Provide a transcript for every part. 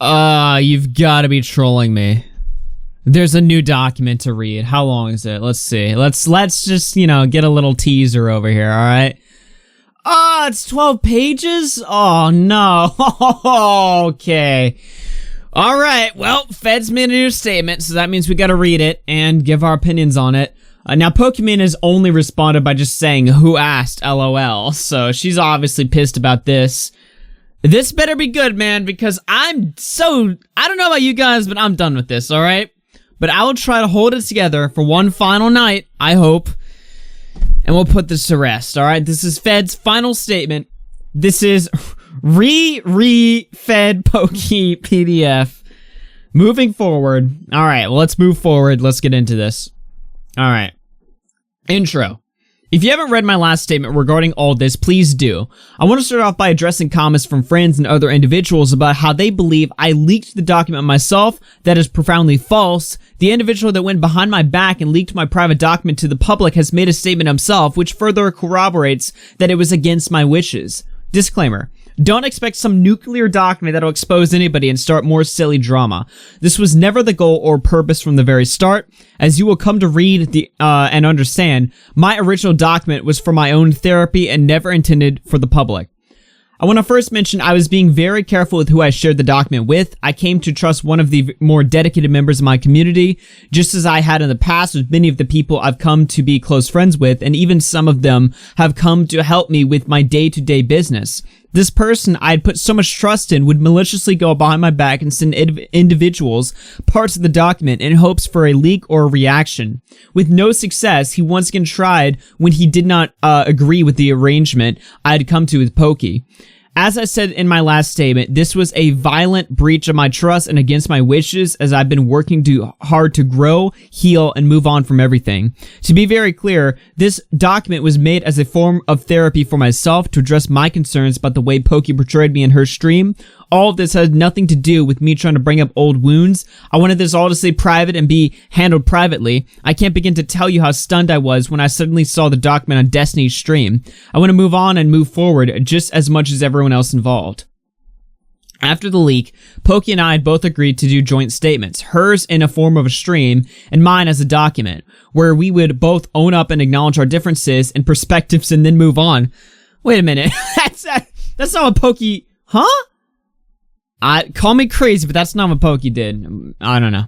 You've got to be trolling me. There's a new document to read. How long is it? Let's see. Let's just, get a little teaser over here, all right? It's 12 pages? Oh, no. Okay. All right. Well, Fed's made a new statement, so that means we got to read it and give our opinions on it. Now, Pokimane has only responded by just saying, "Who asked? LOL." So she's obviously pissed about this. This better be good, man, because I don't know about you guys, but I'm done with this, all right? But I will try to hold it together for one final night, I hope. And we'll put this to rest, all right? This is Fed's final statement. This is Fed Poke PDF. Moving forward. All right, well, let's move forward. Let's get into this. All right. Intro. If you haven't read my last statement regarding all this, please do. I want to start off by addressing comments from friends and other individuals about how they believe I leaked the document myself. That is profoundly false. The individual that went behind my back and leaked my private document to the public has made a statement himself, which further corroborates that it was against my wishes. Disclaimer. Don't expect some nuclear document that'll expose anybody and start more silly drama. This was never the goal or purpose from the very start. As you will come to read and understand, my original document was for my own therapy and never intended for the public. I want to first mention I was being very careful with who I shared the document with. I came to trust one of the more dedicated members of my community, just as I had in the past with many of the people I've come to be close friends with, and even some of them have come to help me with my day-to-day business. This person I had put so much trust in would maliciously go behind my back and send individuals parts of the document in hopes for a leak or a reaction. With no success, he once again tried when he did not agree with the arrangement I had come to with Pokey. As I said in my last statement, this was a violent breach of my trust and against my wishes, as I've been working hard to grow, heal, and move on from everything. To be very clear, this document was made as a form of therapy for myself to address my concerns about the way Pokey portrayed me in her stream. All of this has nothing to do with me trying to bring up old wounds. I wanted this all to stay private and be handled privately. I can't begin to tell you how stunned I was when I suddenly saw the document on Destiny's stream. I want to move on and move forward just as much as everyone else involved. After the leak, Pokey and I had both agreed to do joint statements, hers in a form of a stream and mine as a document, where we would both own up and acknowledge our differences and perspectives and then move on. Wait a minute, that's not what Pokey... Huh? Call me crazy, but that's not what Pokey did. I don't know.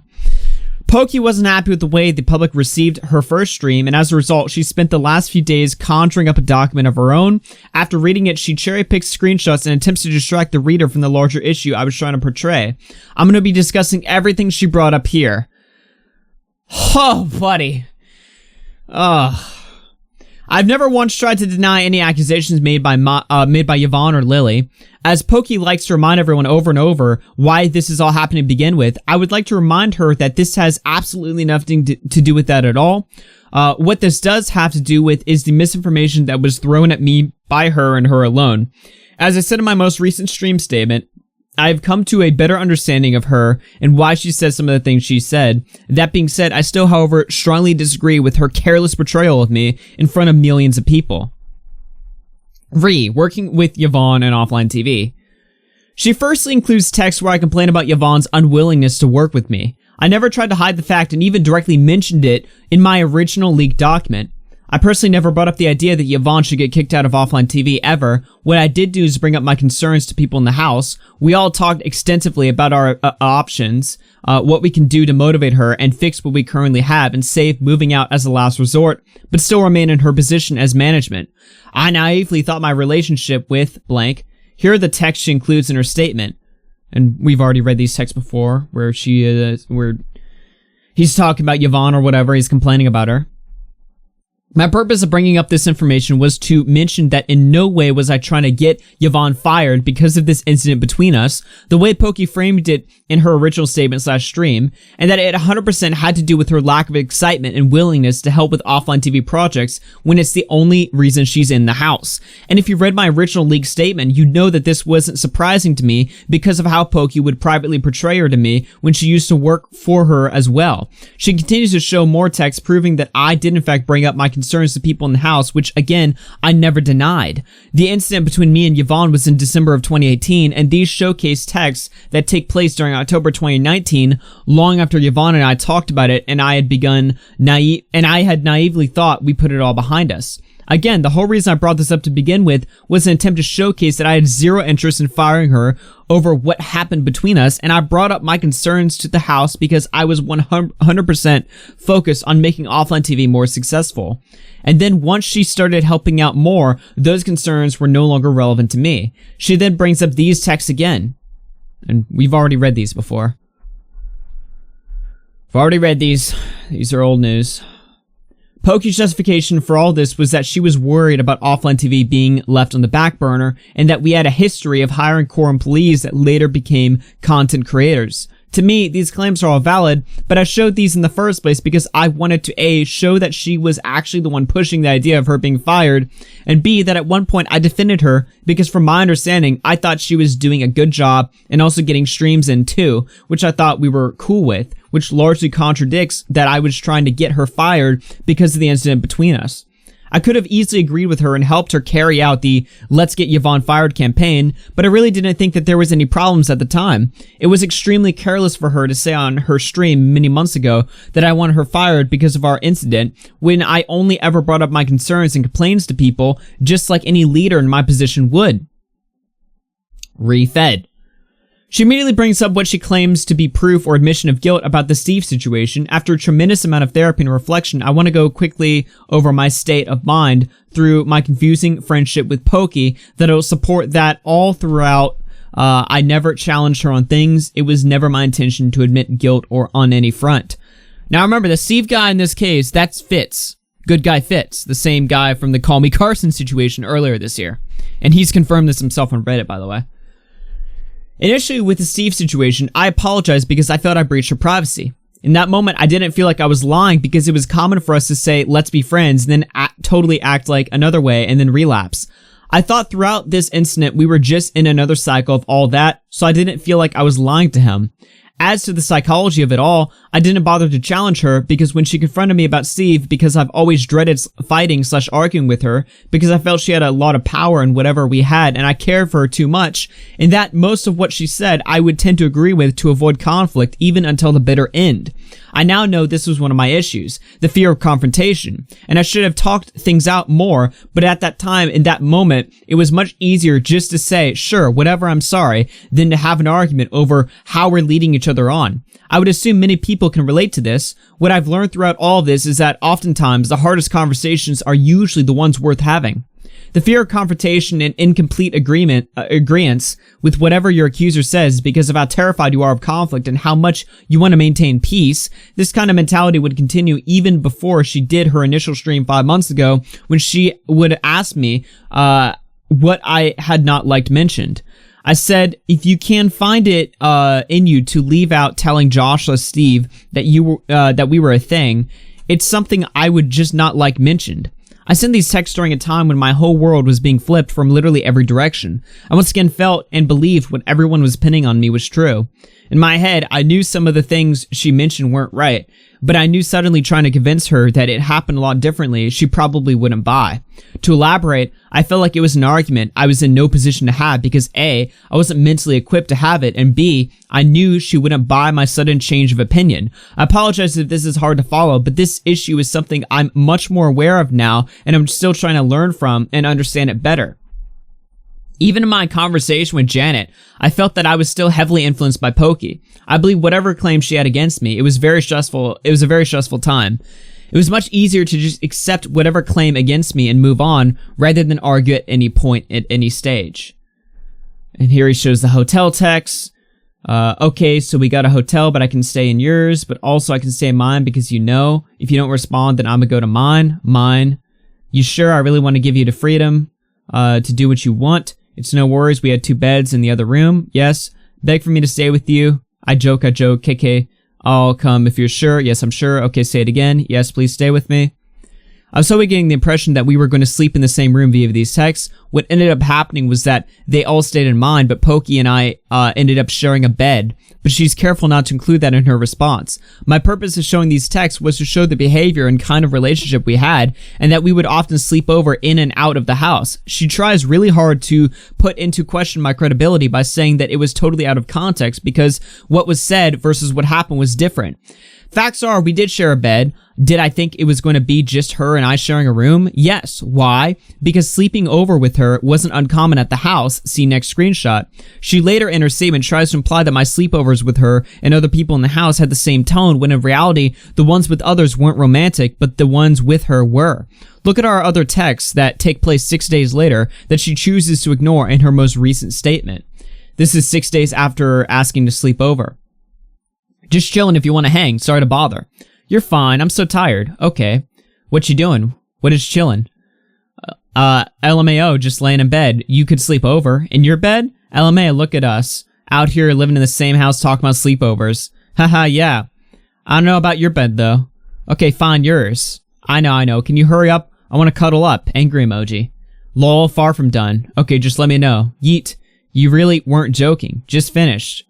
Pokey wasn't happy with the way the public received her first stream, and as a result, she spent the last few days conjuring up a document of her own. After reading it, she cherry-picked screenshots and attempts to distract the reader from the larger issue I was trying to portray. I'm going to be discussing everything she brought up here. Oh, buddy. I've never once tried to deny any accusations made by Yvonne or Lily. As Pokey likes to remind everyone over and over why this is all happening to begin with, I would like to remind her that this has absolutely nothing to do with that at all. What this does have to do with is the misinformation that was thrown at me by her and her alone. As I said in my most recent stream statement, I've come to a better understanding of her and why she said some of the things she said. That being said, I still, however, strongly disagree with her careless portrayal of me in front of millions of people. Working with Yvonne and offline TV. She firstly includes text where I complain about Yvonne's unwillingness to work with me. I never tried to hide the fact and even directly mentioned it in my original leaked document. I personally never brought up the idea that Yvonne should get kicked out of offline TV ever. What I did do is bring up my concerns to people in the house. We all talked extensively about our options, what we can do to motivate her and fix what we currently have and save moving out as a last resort, but still remain in her position as management. I naively thought my relationship with blank. Here are the texts she includes in her statement. And we've already read these texts before, where he's talking about Yvonne or whatever, he's complaining about her. My purpose of bringing up this information was to mention that in no way was I trying to get Yvonne fired because of this incident between us, the way Pokey framed it in her original statement/stream, and that it 100% had to do with her lack of excitement and willingness to help with offline TV projects when it's the only reason she's in the house. And if you read my original leaked statement, you'd know that this wasn't surprising to me because of how Pokey would privately portray her to me when she used to work for her as well. She continues to show more text proving that I did in fact bring up my concerns to people in the house, which again, I never denied. The incident between me and Yvonne was in December of 2018, and these showcase texts that take place during October 2019, long after Yvonne and I talked about it, and I had naively thought we put it all behind us. Again, the whole reason I brought this up to begin with was an attempt to showcase that I had zero interest in firing her over what happened between us, and I brought up my concerns to the house because I was 100% focused on making offline TV more successful. And then once she started helping out more, those concerns were no longer relevant to me. She then brings up these texts again. And we've already read these before. We've already read these. These are old news. Poki's justification for all this was that she was worried about offline TV being left on the back burner and that we had a history of hiring core employees that later became content creators. To me, these claims are all valid, but I showed these in the first place because I wanted to A, show that she was actually the one pushing the idea of her being fired, and B, that at one point I defended her because from my understanding, I thought she was doing a good job and also getting streams in too, which I thought we were cool with, which largely contradicts that I was trying to get her fired because of the incident between us. I could have easily agreed with her and helped her carry out the Let's Get Yvonne Fired campaign, but I really didn't think that there was any problems at the time. It was extremely careless for her to say on her stream many months ago that I wanted her fired because of our incident, when I only ever brought up my concerns and complaints to people, just like any leader in my position would. Refed. She immediately brings up what she claims to be proof or admission of guilt about the Steve situation. After a tremendous amount of therapy and reflection, I want to go quickly over my state of mind through my confusing friendship with Poki that will support that all throughout. I never challenged her on things. It was never my intention to admit guilt or on any front. Now remember, the Steve guy in this case, that's Fitz. Good guy Fitz, the same guy from the Call Me Carson situation earlier this year. And he's confirmed this himself on Reddit, by the way. Initially, with the Steve situation, I apologized because I felt I breached her privacy. In that moment, I didn't feel like I was lying because it was common for us to say, let's be friends, and then totally act like another way and then relapse. I thought throughout this incident, we were just in another cycle of all that, so I didn't feel like I was lying to him. As to the psychology of it all, I didn't bother to challenge her because when she confronted me about Steve, because I've always dreaded fighting/arguing with her, because I felt she had a lot of power in whatever we had and I cared for her too much, and that most of what she said I would tend to agree with to avoid conflict even until the bitter end. I now know this was one of my issues, the fear of confrontation, and I should have talked things out more, but at that time, in that moment, it was much easier just to say, sure, whatever, I'm sorry, than to have an argument over how we're leading each other on. I would assume many people can relate to this. What I've learned throughout all of this is that oftentimes the hardest conversations are usually the ones worth having. The fear of confrontation and incomplete agreeance with whatever your accuser says because of how terrified you are of conflict and how much you want to maintain peace, this kind of mentality would continue even before she did her initial stream 5 months ago when she would ask me what I had not liked mentioned. I said, if you can find it in you to leave out telling Josh/Steve that we were a thing, it's something I would just not like mentioned. I sent these texts during a time when my whole world was being flipped from literally every direction. I once again felt and believed what everyone was pinning on me was true. In my head, I knew some of the things she mentioned weren't right, but I knew suddenly trying to convince her that it happened a lot differently, she probably wouldn't buy. To elaborate, I felt like it was an argument I was in no position to have because A, I wasn't mentally equipped to have it, and B, I knew she wouldn't buy my sudden change of opinion. I apologize if this is hard to follow, but this issue is something I'm much more aware of now, and I'm still trying to learn from and understand it better. Even in my conversation with Janet, I felt that I was still heavily influenced by Poki. I believe whatever claim she had against me, it was very stressful. It was a very stressful time. It was much easier to just accept whatever claim against me and move on rather than argue at any point at any stage. And here he shows the hotel text. Okay, so we got a hotel, but I can stay in yours, but also I can stay in mine because you know, if you don't respond, then I'm gonna go to mine. You sure I really want to give you the freedom to do what you want? It's no worries, we had 2 beds in the other room. Yes, beg for me to stay with you. I joke, KK. I'll come if you're sure. Yes, I'm sure. Okay, say it again. Yes, please stay with me. I was always getting the impression that we were going to sleep in the same room via these texts. What ended up happening was that they all stayed in mine, but Pokey and I ended up sharing a bed. But she's careful not to include that in her response. My purpose of showing these texts was to show the behavior and kind of relationship we had, and that we would often sleep over in and out of the house. She tries really hard to put into question my credibility by saying that it was totally out of context because what was said versus what happened was different. Facts are, we did share a bed. Did I think it was going to be just her and I sharing a room? Yes. Why? Because sleeping over with her wasn't uncommon at the house. See next screenshot. She later in her statement tries to imply that my sleepovers with her and other people in the house had the same tone, when in reality, the ones with others weren't romantic, but the ones with her were. Look at our other texts that take place 6 days later that she chooses to ignore in her most recent statement. This is 6 days after asking to sleep over. Just chilling if you want to hang. Sorry to bother. You're fine. I'm so tired. Okay. What you doing? What is chilling? LMAO, just laying in bed. You could sleep over. In your bed? LMAO, look at us. Out here living in the same house talking about sleepovers. Haha, yeah. I don't know about your bed, though. Okay, fine, yours. I know. Can you hurry up? I want to cuddle up. Angry emoji. Lol, far from done. Okay, just let me know. Yeet. You really weren't joking. Just finished.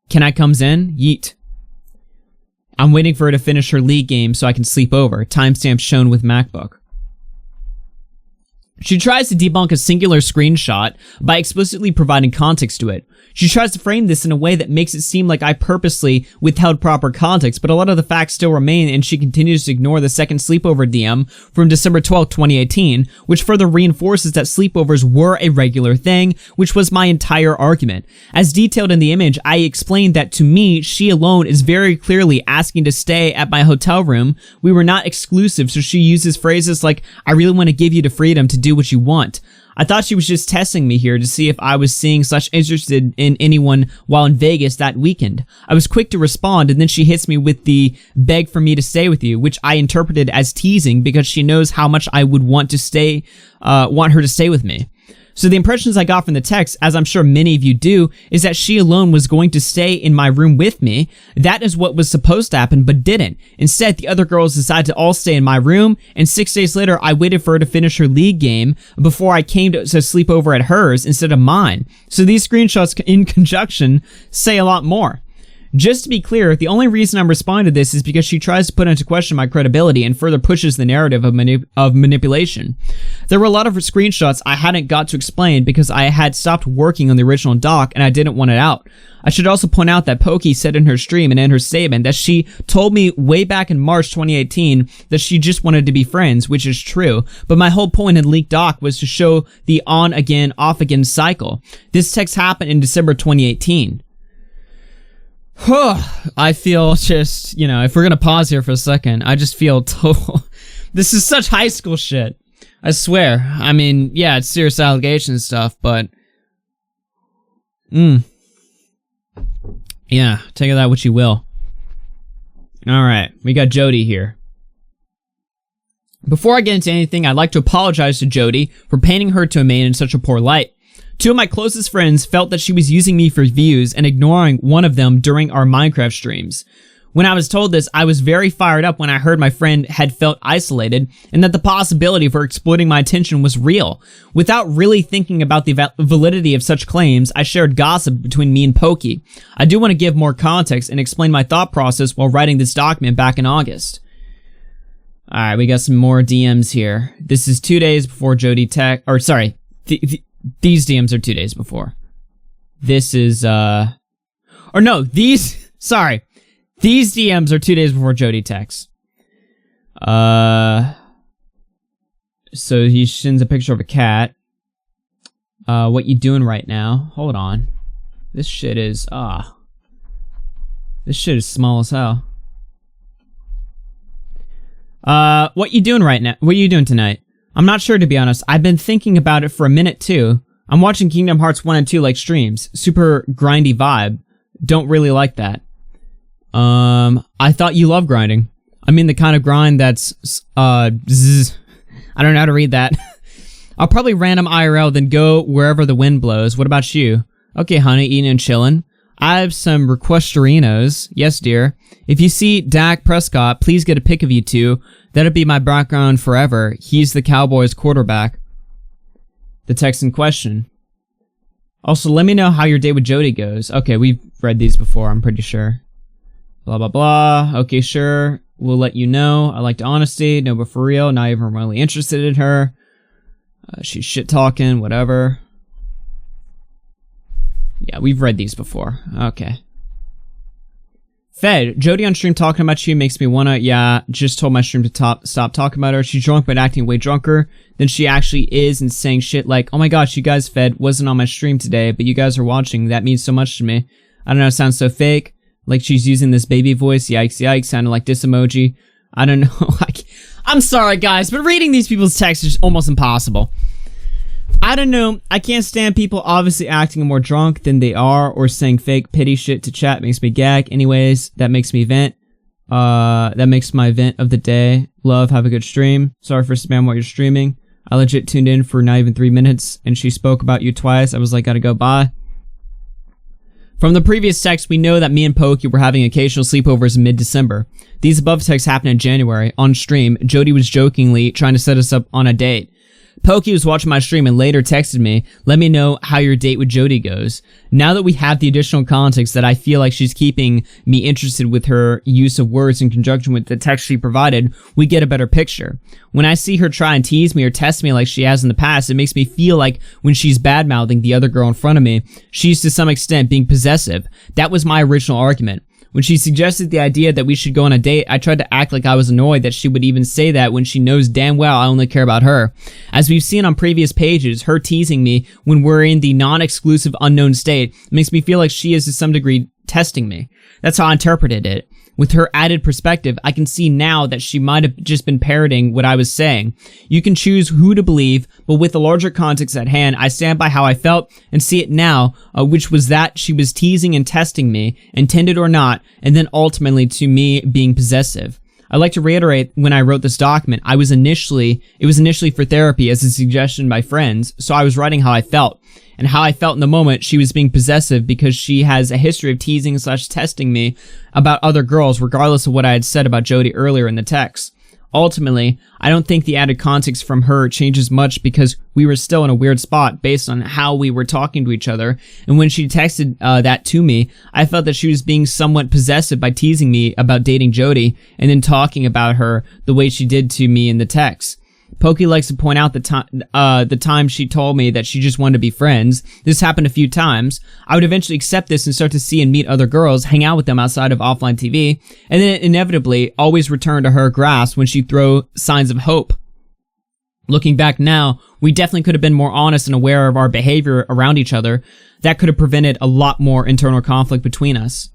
Can I comes in? Yeet. I'm waiting for her to finish her league game so I can sleep over. Timestamp shown with MacBook. She tries to debunk a singular screenshot by explicitly providing context to it. She tries to frame this in a way that makes it seem like I purposely withheld proper context, but a lot of the facts still remain, and she continues to ignore the second sleepover DM from December 12, 2018, which further reinforces that sleepovers were a regular thing, which was my entire argument. As detailed in the image, I explained that to me, she alone is very clearly asking to stay at my hotel room. We were not exclusive, so she uses phrases like, I really want to give you the freedom to do what you want. I thought she was just testing me here to see if I was seeing/interested in anyone while in Vegas that weekend. I was quick to respond, and then she hits me with the beg for me to stay with you, which I interpreted as teasing because she knows how much I would want her to stay with me. So the impressions I got from the text, as I'm sure many of you do, is that she alone was going to stay in my room with me. That is what was supposed to happen, but didn't. Instead, the other girls decided to all stay in my room, and 6 days later, I waited for her to finish her league game before I came to sleep over at hers instead of mine. So these screenshots in conjunction say a lot more. Just to be clear, the only reason I'm responding to this is because she tries to put into question my credibility and further pushes the narrative of manipulation. There were a lot of screenshots I hadn't got to explain because I had stopped working on the original doc and I didn't want it out. I should also point out that Pokey said in her stream and in her statement that she told me way back in March 2018 that she just wanted to be friends, which is true, but my whole point in leaked doc was to show the on-again, off-again cycle. This text happened in December 2018. I feel just, if we're gonna pause here for a second, I just feel total. This is such high school shit. I swear. I mean, yeah, it's serious allegations and stuff, but. Yeah, take of that what you will. Alright, we got Jody here. Before I get into anything, I'd like to apologize to Jody for painting her to a man in such a poor light. Two of my closest friends felt that she was using me for views and ignoring one of them during our Minecraft streams. When I was told this, I was very fired up when I heard my friend had felt isolated and that the possibility of her exploiting my attention was real. Without really thinking about the validity of such claims, I shared gossip between me and Pokey. I do want to give more context and explain my thought process while writing this document back in August. Alright, we got some more DMs here. This is 2 days before Jody these DMs are 2 days before. This is, these DMs are 2 days before Jody texts. So he sends a picture of a cat. What you doing right now? Hold on. This shit is small as hell. What you doing right now? What are you doing tonight? I'm not sure, to be honest. I've been thinking about it for a minute, too. I'm watching Kingdom Hearts 1 and 2 like streams. Super grindy vibe. Don't really like that. I thought you love grinding. I mean the kind of grind that's, I don't know how to read that. I'll probably random IRL, then go wherever the wind blows. What about you? Okay, honey, eating and chilling. I have some requesterinos. Yes, dear. If you see Dak Prescott, please get a pic of you two. That'd be my background forever. He's the Cowboys quarterback. The text in question. Also, let me know how your date with Jody goes. Okay, we've read these before, I'm pretty sure. Blah, blah, blah. Okay, sure. We'll let you know. I liked honesty. No, but for real, not even really interested in her. She's shit-talking, whatever. Yeah, we've read these before. Okay. Fed, Jody on stream talking about you makes me wanna, yeah, just told my stream to stop talking about her. She's drunk but acting way drunker than she actually is and saying shit like, oh my gosh, you guys, Fed, wasn't on my stream today, but you guys are watching. That means so much to me. I don't know, it sounds so fake. Like she's using this baby voice, yikes, yikes, sounded like this emoji. I don't know, I'm sorry guys, but reading these people's texts is almost impossible. I don't know, I can't stand people obviously acting more drunk than they are or saying fake pity shit to chat. Makes me gag. Anyways, that makes me vent. That makes my vent of the day. Love, have a good stream. Sorry for spam while you're streaming. I legit tuned in for not even 3 minutes and she spoke about you twice. I was like, gotta go, bye. From the previous text, we know that me and Pokey were having occasional sleepovers in mid-December. These above texts happened in January. On stream, Jody was jokingly trying to set us up on a date. Pokey was watching my stream and later texted me, let me know how your date with Jody goes. Now that we have the additional context that I feel like she's keeping me interested with her use of words in conjunction with the text she provided, we get a better picture. When I see her try and tease me or test me like she has in the past, it makes me feel like when she's bad-mouthing the other girl in front of me, she's to some extent being possessive. That was my original argument. When she suggested the idea that we should go on a date, I tried to act like I was annoyed that she would even say that when she knows damn well I only care about her. As we've seen on previous pages, her teasing me when we're in the non-exclusive unknown state makes me feel like she is to some degree testing me. That's how I interpreted it. With her added perspective, I can see now that she might have just been parroting what I was saying. You can choose who to believe, but with the larger context at hand, I stand by how I felt and see it now, which was that she was teasing and testing me, intended or not, and then ultimately to me being possessive. I'd like to reiterate when I wrote this document, it was initially for therapy as a suggestion by friends, so I was writing how I felt. And how I felt in the moment she was being possessive because she has a history of teasing / testing me about other girls regardless of what I had said about Jody earlier in the text. Ultimately, I don't think the added context from her changes much because we were still in a weird spot based on how we were talking to each other, and when she texted that to me, I felt that she was being somewhat possessive by teasing me about dating Jody and then talking about her the way she did to me in the text. Pokey likes to point out the time she told me that she just wanted to be friends. This happened a few times. I would eventually accept this and start to see and meet other girls, hang out with them outside of offline TV, and then inevitably always return to her grasp when she'd throw signs of hope. Looking back now, we definitely could have been more honest and aware of our behavior around each other. That could have prevented a lot more internal conflict between us.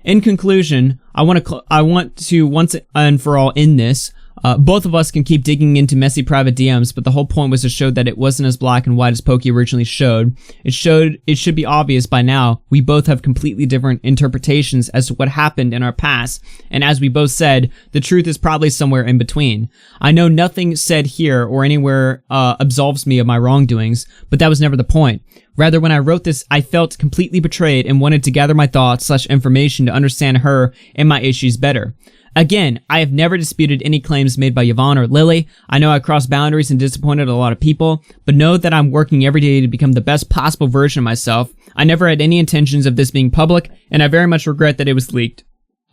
In conclusion, I want to once and for all end this. Both of us can keep digging into messy private DMs, but the whole point was to show that it wasn't as black and white as Pokey originally showed. It should be obvious by now, we both have completely different interpretations as to what happened in our past, and as we both said, the truth is probably somewhere in between. I know nothing said here or anywhere absolves me of my wrongdoings, but that was never the point. Rather, when I wrote this, I felt completely betrayed and wanted to gather my thoughts / information to understand her and my issues better. Again, I have never disputed any claims made by Yvonne or Lily. I know I crossed boundaries and disappointed a lot of people, but know that I'm working every day to become the best possible version of myself. I never had any intentions of this being public, and I very much regret that it was leaked.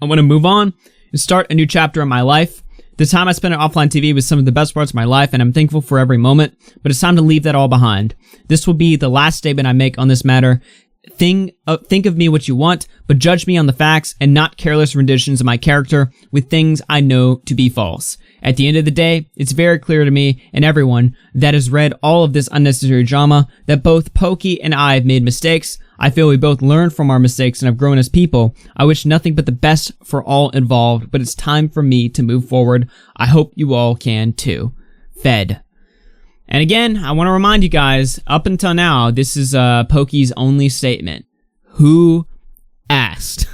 I want to move on and start a new chapter in my life. The time I spent on offline TV was some of the best parts of my life, and I'm thankful for every moment, but it's time to leave that all behind. This will be the last statement I make on this matter. Think of me what you want, but judge me on the facts and not careless renditions of my character with things I know to be false. At the end of the day, it's very clear to me and everyone that has read all of this unnecessary drama that both Pokey and I have made mistakes. I feel we both learned from our mistakes and have grown as people. I wish nothing but the best for all involved, but it's time for me to move forward. I hope you all can too. Fed. And again, I want to remind you guys, up until now, this is Pokey's only statement. Who asked?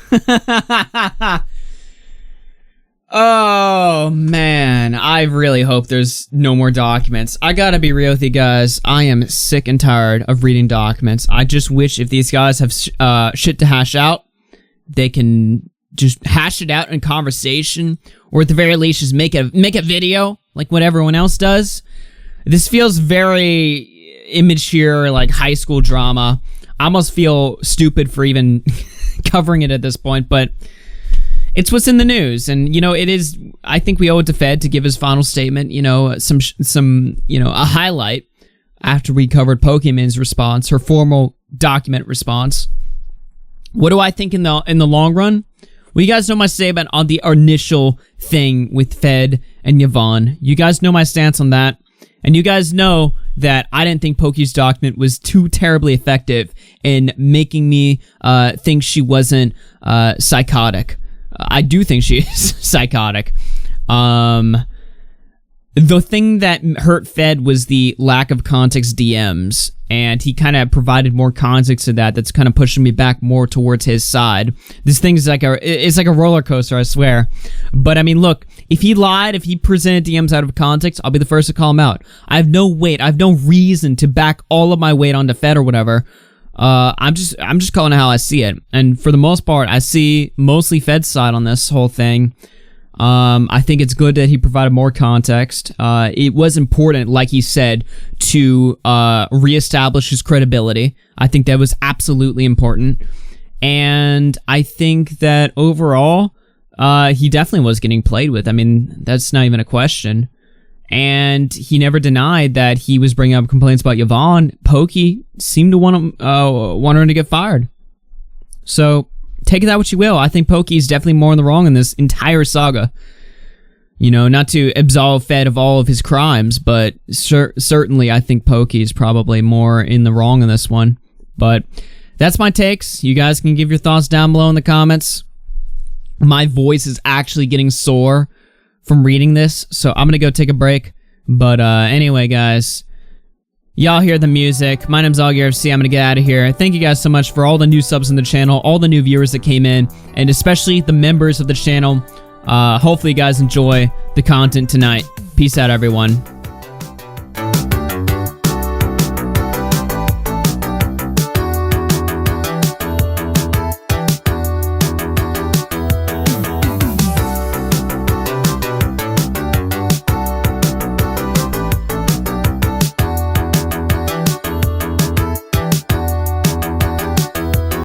Oh, man. I really hope there's no more documents. I gotta be real with you guys. I am sick and tired of reading documents. I just wish if these guys have shit to hash out, they can just hash it out in conversation, or at the very least just make a video like what everyone else does. This feels very immature, like high school drama. I almost feel stupid for even covering it at this point, but it's what's in the news. And, you know, it is, I think we owe it to Fed to give his final statement, you know, some you know, a highlight after we covered Pokimane's response, her formal document response. What do I think in the long run? Well, you guys know my statement on the initial thing with Fed and Yvonne. You guys know my stance on that. And you guys know that I didn't think Poki's document was too terribly effective in making me think she wasn't psychotic. I do think she is psychotic. The thing that hurt Fed was the lack of context DMs, and he kind of provided more context to that. That's kind of pushing me back more towards his side. This thing is like a roller coaster, I swear. But I mean, look, if he lied, if he presented DMs out of context, I'll be the first to call him out. I have no weight. I have no reason to back all of my weight onto Fed or whatever. I'm just calling it how I see it. And for the most part, I see mostly Fed's side on this whole thing. I think it's good that he provided more context. It was important, like he said, to reestablish his credibility. I think that was absolutely important. And I think that overall, he definitely was getting played with. I mean, that's not even a question. And he never denied that he was bringing up complaints about Yvonne. Pokey seemed to want her to get fired. So take that what you will. I think Pokey is definitely more in the wrong in this entire saga. You know, not to absolve Fed of all of his crimes, but certainly I think Pokey is probably more in the wrong in this one. But that's my takes. You guys can give your thoughts down below in the comments. My voice is actually getting sore from reading this, so I'm gonna go take a break. But anyway, guys, y'all hear the music. My name's AugierFC. I'm gonna get out of here. Thank you guys so much for all the new subs in the channel, all the new viewers that came in, and especially the members of the channel. Hopefully you guys enjoy the content tonight. Peace out, everyone.